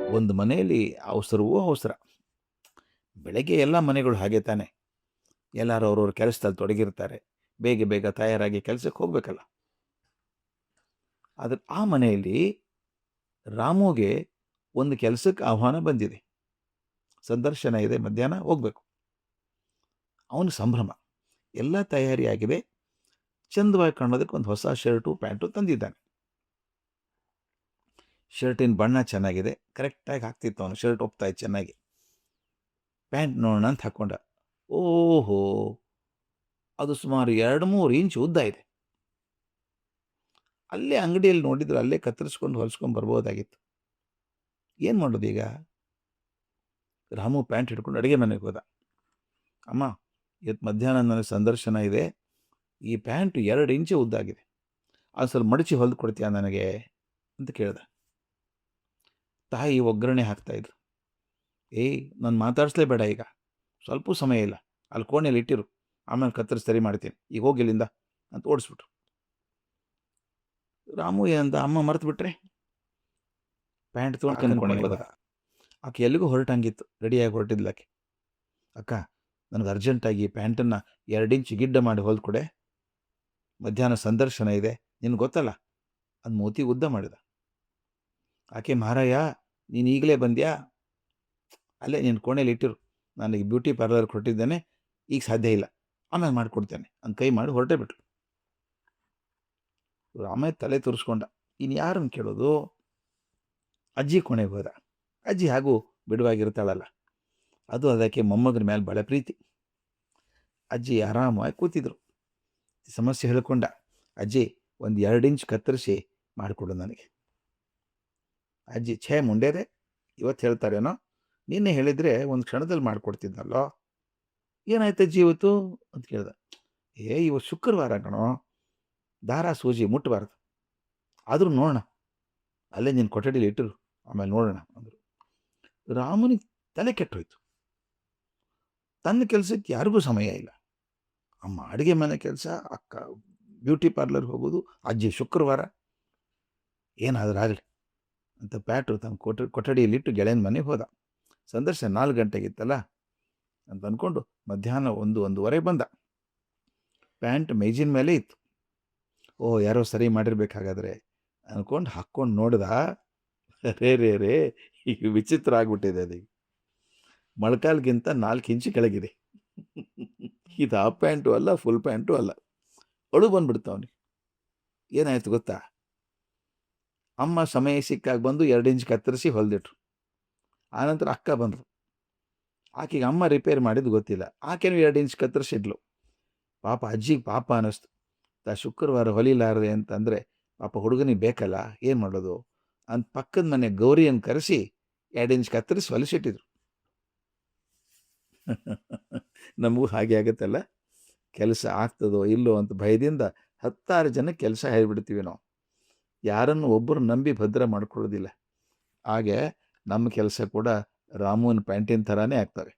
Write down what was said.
ಒಂದು ಮನೆಯಲ್ಲಿ ಅವಸರವೂ ಅವಸರ. ಬೆಳಗ್ಗೆ ಎಲ್ಲ ಮನೆಗಳು ಹಾಗೆ ತಾನೆ. ಎಲ್ಲರೂ ಅವ್ರವ್ರ ಕೆಲಸದಲ್ಲಿ ತೊಡಗಿರ್ತಾರೆ. ಬೇಗ ಬೇಗ ತಯಾರಾಗಿ ಕೆಲಸಕ್ಕೆ ಹೋಗಬೇಕಲ್ಲ. ಆದರೆ ಆ ಮನೆಯಲ್ಲಿ ರಾಮುಗೆ ಒಂದು ಕೆಲಸಕ್ಕೆ ಆಹ್ವಾನ ಬಂದಿದೆ. ಸಂದರ್ಶನ ಇದೆ, ಮಧ್ಯಾಹ್ನ ಹೋಗಬೇಕು. ಅವನು ಸಂಭ್ರಮ. ಎಲ್ಲ ತಯಾರಿಯಾಗಿದೆ. ಚಂದವಾಗಿ ಕಾಣೋದಕ್ಕೆ ಒಂದು ಹೊಸ ಶರ್ಟು ಪ್ಯಾಂಟು ತಂದಿದ್ದಾನೆ. ಶರ್ಟಿನ ಬಣ್ಣ ಚೆನ್ನಾಗಿದೆ, ಕರೆಕ್ಟಾಗಿ ಹಾಕ್ತಿತ್ತು ಅವನು. ಶರ್ಟ್ ಒಪ್ತಾ ಇತ್ತು ಚೆನ್ನಾಗಿ. ಪ್ಯಾಂಟ್ ನೋಡೋಣ ಅಂತ ಹಾಕ್ಕೊಂಡ. ಓಹೋ, ಅದು ಸುಮಾರು 2-3 ಇಂಚು ಉದ್ದ ಇದೆ. ಅಲ್ಲೇ ಅಂಗಡಿಯಲ್ಲಿ ನೋಡಿದ್ರು, ಅಲ್ಲೇ ಕತ್ತರಿಸ್ಕೊಂಡು ಹೊಲಿಸ್ಕೊಂಡು ಬರ್ಬೋದಾಗಿತ್ತು. ಏನು ಮಾಡೋದು ಈಗ? ರಾಮು ಪ್ಯಾಂಟ್ ಹಿಡ್ಕೊಂಡು ಅಡುಗೆ ಮನೆಗೆ ಹೋದ. ಅಮ್ಮ, ಇವತ್ತು ಮಧ್ಯಾಹ್ನ ನನಗೆ ಸಂದರ್ಶನ ಇದೆ. ಈ ಪ್ಯಾಂಟು 2 ಇಂಚು ಉದ್ದಾಗಿದೆ. ಅದು ಸ್ವಲ್ಪ ಮಡಚಿ ಹೊಲಿದು ಕೊಡ್ತೀಯಾ ನನಗೆ ಅಂತ ಕೇಳ್ದ. ತಾಯಿ ಒಗ್ಗರಣೆ ಹಾಕ್ತಾಯಿದ್ರು. ಏಯ್, ನಾನು ಮಾತಾಡಿಸ್ಲೇಬೇಡ ಈಗ, ಸ್ವಲ್ಪ ಸಮಯ ಇಲ್ಲ, ಅಲ್ಲಿ ಕೋಣೆಯಲ್ಲಿ ಇಟ್ಟಿರು, ಆಮೇಲೆ ಕತ್ತರಿಸಿ ಸರಿ ಮಾಡ್ತೀನಿ, ಈಗ ಹೋಗಿ ಇಲ್ಲಿಂದ ಅಂತ ಓಡಿಸ್ಬಿಟ್ರು. ರಾಮು ಏನಂತ, ಅಮ್ಮ ಮರೆತು ಬಿಟ್ರೆ? ಪ್ಯಾಂಟ್ ತೊಗೊಂಡು ಕೋಣೆಗೆ ಹೋದ. ಆಕೆ ಎಲ್ಲಿಗೂ ಹೊರಟಂಗಿತ್ತು, ರೆಡಿಯಾಗಿ ಹೊರಟಿದ್ಲಾಕೆ. ಅಕ್ಕ, ನನಗೆ ಅರ್ಜೆಂಟಾಗಿ ಪ್ಯಾಂಟನ್ನು 2 ಇಂಚು ಗಿಡ್ಡ ಮಾಡಿ ಹೊಲ್ಕೊಡೆ, ಮಧ್ಯಾಹ್ನ ಸಂದರ್ಶನ ಇದೆ, ನಿನಗೆ ಗೊತ್ತಲ್ಲ ಅದು ಮೂತಿ ಉದ್ದ ಮಾಡಿದ. ಆಕೆ, ಮಹಾರಾಯ ನೀನು ಈಗಲೇ ಬಂದ್ಯಾ? ಅಲ್ಲೇ ನಿನ್ನ ಕೋಣೆಯಲ್ಲಿ ಇಟ್ಟಿರು, ನನಗೆ ಬ್ಯೂಟಿ ಪಾರ್ಲರ್ಗೆ ಹೊರಟಿದ್ದೇನೆ, ಈಗ ಸಾಧ್ಯ ಇಲ್ಲ, ಆಮೇಲೆ ಮಾಡಿಕೊಡ್ತೇನೆ ಅಂತ ಕೈ ಮಾಡಿ ಹೊರಟೇ ಬಿಟ್ರು. ಆಮೇಲೆ ತಲೆ ತುರಿಸ್ಕೊಂಡ, ಇನ್ನು ಯಾರನ್ನು ಕೇಳೋದು? ಅಜ್ಜಿ ಕೋಣೆಗೆ ಹೋದ. ಅಜ್ಜಿ ಹಾಗೂ ಬಿಡುವಾಗಿರ್ತಾಳಲ್ಲ, ಅದು ಅದಕ್ಕೆ ಮೊಮ್ಮಗನ ಮೇಲೆ ಭಾಳ ಪ್ರೀತಿ. ಅಜ್ಜಿ ಆರಾಮಾಗಿ ಕೂತಿದ್ರು. ಸಮಸ್ಯೆ ಹೇಳ್ಕೊಂಡ. ಅಜ್ಜಿ, ಒಂದು 2 ಇಂಚ್ ಕತ್ತರಿಸಿ ಮಾಡಿಕೊಡು ನನಗೆ. ಅಜ್ಜಿ, ಛೇ ಮುಂಡೇದೆ, ಇವತ್ತು ಹೇಳ್ತಾರೇನೋ, ನಿನ್ನೆ ಹೇಳಿದರೆ ಒಂದು ಕ್ಷಣದಲ್ಲಿ ಮಾಡಿಕೊಡ್ತಿದ್ನಲ್ಲೋ. ಏನಾಯ್ತು ಅಜ್ಜಿ ಇವತ್ತು ಅಂತ ಕೇಳ್ದ. ಇವತ್ತು ಶುಕ್ರವಾರ ಕಣೋ, ದಾರ ಸೂಜಿ ಮುಟ್ಟಬಾರ್ದು, ಆದರೂ ನೋಡೋಣ, ಅಲ್ಲೇ ನಿನ್ನ ಕೊಠಡಿಲಿ ಇಟ್ಟರು, ಆಮೇಲೆ ನೋಡೋಣ ಅಂದರು. ರಾಮನಿಗೆ ತಲೆ ಕೆಟ್ಟೋಯ್ತು. ತನ್ನ ಕೆಲಸಕ್ಕೆ ಯಾರಿಗೂ ಸಮಯ ಇಲ್ಲ. ಅಮ್ಮ ಅಡುಗೆ ಮನೆ ಕೆಲಸ, ಅಕ್ಕ ಬ್ಯೂಟಿ ಪಾರ್ಲರ್ಗೆ ಹೋಗೋದು, ಅಜ್ಜಿ ಶುಕ್ರವಾರ, ಏನಾದರೂ ಆಗಲಿ ಅಂತ ಪ್ಯಾಟು ತನ್ನ ಕೊಠಡಿಯಲ್ಲಿಟ್ಟು ಗೆಳೆಯನ ಮನೆಗೆ ಹೋದ. ಸಂದರ್ಶನ 4 ಗಂಟೆಗಿತ್ತಲ್ಲ ಅಂತ ಅಂದ್ಕೊಂಡು ಮಧ್ಯಾಹ್ನ 1-1:30 ಬಂದ. ಪ್ಯಾಂಟ್ ಮೇಜಿನ ಮೇಲೆ ಇತ್ತು. ಓಹ್, ಯಾರೋ ಸರಿ ಮಾಡಿರ್ಬೇಕಾಗಾದ್ರೆ ಅಂದ್ಕೊಂಡು ಹಾಕ್ಕೊಂಡು ನೋಡ್ದ. ರೇ ಈಗ ವಿಚಿತ್ರ ಆಗ್ಬಿಟ್ಟಿದೆ. ಅದೀಗ ಮೊಳಕಾಲ್ಗಿಂತ 4 ಇಂಚು ಕೆಳಗಿದೆ. ಇದು ಹಾಫ್ ಪ್ಯಾಂಟು ಅಲ್ಲ, ಫುಲ್ ಪ್ಯಾಂಟು ಅಲ್ಲ. ಅಳು ಬಂದ್ಬಿಡ್ತು ಅವನಿಗೆ. ಏನಾಯ್ತು ಗೊತ್ತಾ? ಅಮ್ಮ ಸಮಯ ಸಿಕ್ಕಾಗ ಬಂದು 2 ಇಂಚ್ ಕತ್ತರಿಸಿ ಹೊಲಿದಿಟ್ರು. ಆನಂತರ ಅಕ್ಕ ಬಂದರು. ಆಕೆಗೆ ಅಮ್ಮ ರಿಪೇರ್ ಮಾಡಿದ್ದು ಗೊತ್ತಿಲ್ಲ, ಆಕೆನೂ 2 ಇಂಚ್ ಕತ್ತರಿಸಿಡ್ಲು. ಪಾಪ ಅಜ್ಜಿಗೆ ಪಾಪ ಅನ್ನಿಸ್ತು. ಶುಕ್ರವಾರ ಹೊಲಿಲಾರದೆ ಅಂತಂದರೆ ಪಾಪ ಹುಡುಗನಿಗೆ ಬೇಕಲ್ಲ, ಏನು ಮಾಡೋದು ಅಂತ ಪಕ್ಕದ ಮನೆ ಗೌರಿಯನ್ನು ಕರೆಸಿ 2 ಇಂಚ್ ಕತ್ತರಿಸಿ ಹೊಲಿಸಿಟ್ಟಿದ್ರು. ನಮಗೂ ಹಾಗೆ ಆಗುತ್ತಲ್ಲ, ಕೆಲಸ ಆಗ್ತದೋ ಇಲ್ಲೋ ಅಂತ ಭಯದಿಂದ 10 ಜನಕ್ಕೆ ಕೆಲಸ ಹೇಳ್ಬಿಡ್ತೀವಿ ನಾವು. ಯಾರನ್ನು ಒಬ್ಬರು ನಂಬಿ ಭದ್ರ ಮಾಡ್ಕೊಳ್ಳೋದಿಲ್ಲ. ಹಾಗೆ ನಮ್ಮ ಕೆಲಸ ಕೂಡ ರಾಮುವಿನ ಪ್ಯಾಂಟಿನ ಥರನೇ ಆಗ್ತವೆ.